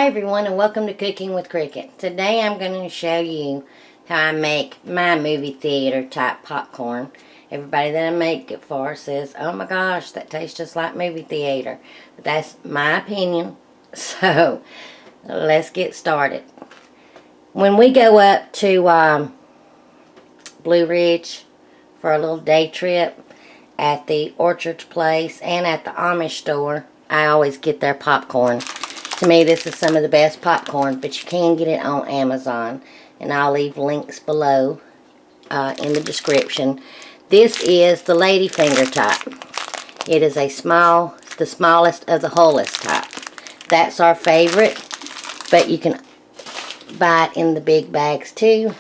Hi everyone, and welcome to Cooking with Cricket. Today I'm going to show you how I make my movie theater type popcorn. Everybody that I make it for says, oh my gosh, that tastes just like movie theater. But that's my opinion. So let's get started. When we go up to Blue Ridge for a little day trip at the Orchard's Place and at the Amish store, I always get their popcorn. To me, this is some of the best popcorn, but you can get it on Amazon, and I'll leave links below in the description. This is the ladyfinger type. It is the smallest of the hullest type. That's our favorite, but you can buy it in the big bags too.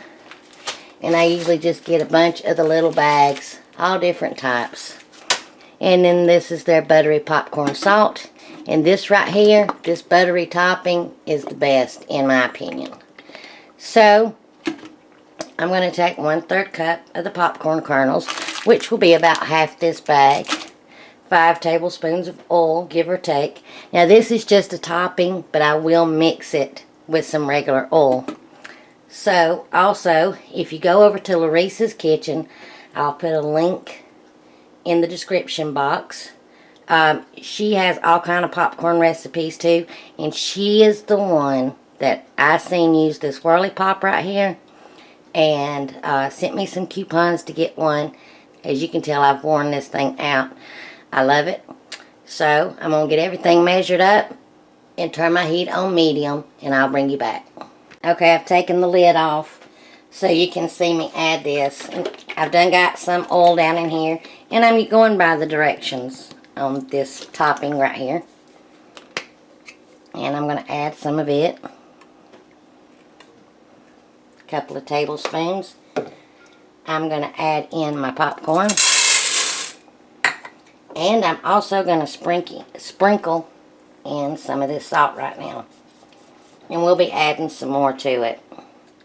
And I usually just get a bunch of the little bags, all different types. And then this is their buttery popcorn salt. And this right here, this buttery topping, is the best in my opinion. So, I'm going to take 1/3 cup of the popcorn kernels, which will be about half this bag. 5 tablespoons of oil, give or take. Now this is just a topping, but I will mix it with some regular oil. So, also, if you go over to Larissa's Kitchen, I'll put a link in the description box. She has all kind of popcorn recipes too, and she is the one that I seen use this whirly pop right here, and sent me some coupons to get one. As you can tell, I've worn this thing out. I love it. So I'm gonna get everything measured up and turn my heat on medium, and I'll bring you back. Okay, I've taken the lid off so you can see me add this. And I've done got some oil down in here, and I'm going by the directions on this topping right here. And I'm going to add some of it. A couple of tablespoons. I'm going to add in my popcorn. And I'm also going to sprinkle in some of this salt right now. And we'll be adding some more to it.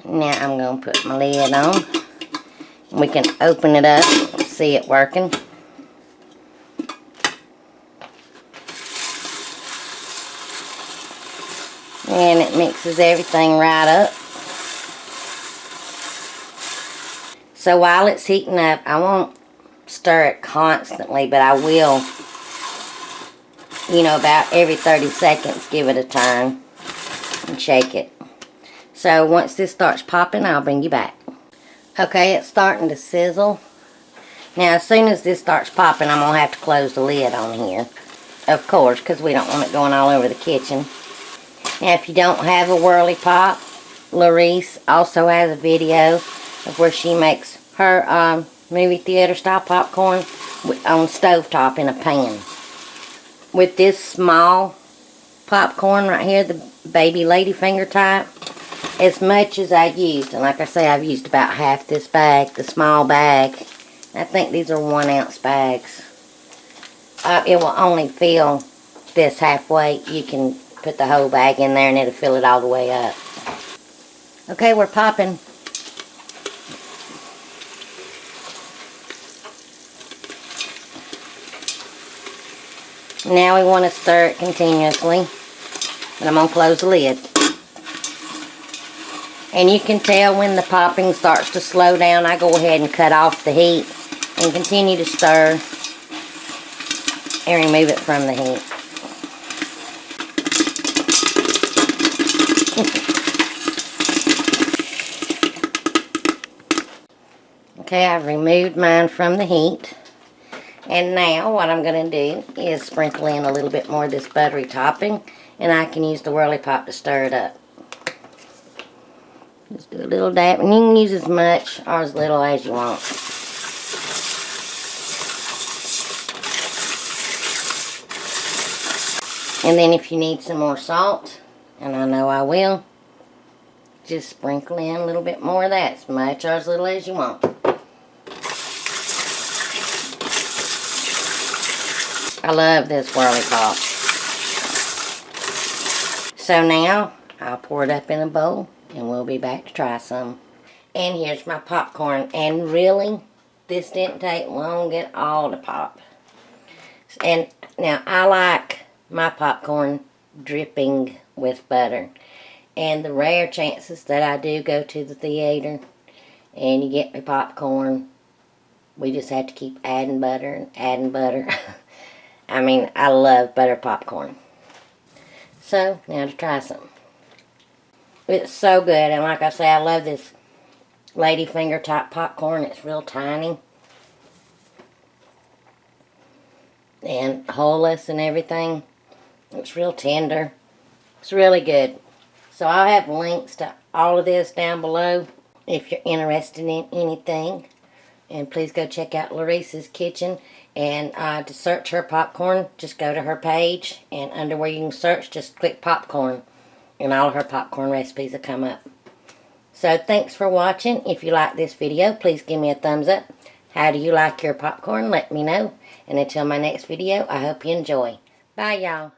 Now I'm going to put my lid on. We can open it up and see it working. And it mixes everything right up. So while it's heating up, I won't stir it constantly, but I will, about every 30 seconds give it a turn and shake it. So once this starts popping, I'll bring you back. Okay, it's starting to sizzle. Now as soon as this starts popping, I'm going to have to close the lid on here. Of course, because we don't want it going all over the kitchen. Now, if you don't have a whirly pop, Larisse also has a video of where she makes her movie theater style popcorn on stovetop in a pan. With this small popcorn right here, the baby ladyfinger type, as much as I used, and like I say, I've used about half this bag, the small bag. I think these are 1 ounce bags. It will only fill this halfway. You can put the whole bag in there and it'll fill it all the way up. Okay, we're popping. Now we want to stir it continuously. And I'm going to close the lid. And you can tell when the popping starts to slow down, I go ahead and cut off the heat and continue to stir and remove it from the heat. Okay, I've removed mine from the heat. And now what I'm going to do is sprinkle in a little bit more of this buttery topping. And I can use the whirly pop to stir it up. Just do a little dab. And you can use as much or as little as you want. And then if you need some more salt, and I know I will, just sprinkle in a little bit more of that, as much or as little as you want. I love this whirly pop. So now, I'll pour it up in a bowl, and we'll be back to try some. And here's my popcorn. And really, this didn't take long at all to pop. And now, I like my popcorn dripping with butter. And the rare chances that I do go to the theater and you get me popcorn, we just have to keep adding butter and adding butter. I mean, I love butter popcorn. So, now to try some. It's so good, and like I say, I love this ladyfinger type popcorn. It's real tiny and holeless and everything. It's real tender. It's really good. So I'll have links to all of this down below if you're interested in anything. And please go check out Larissa's Kitchen. And to search her popcorn, just go to her page. And under where you can search, just click popcorn. And all of her popcorn recipes will come up. So thanks for watching. If you like this video, please give me a thumbs up. How do you like your popcorn? Let me know. And until my next video, I hope you enjoy. Bye, y'all.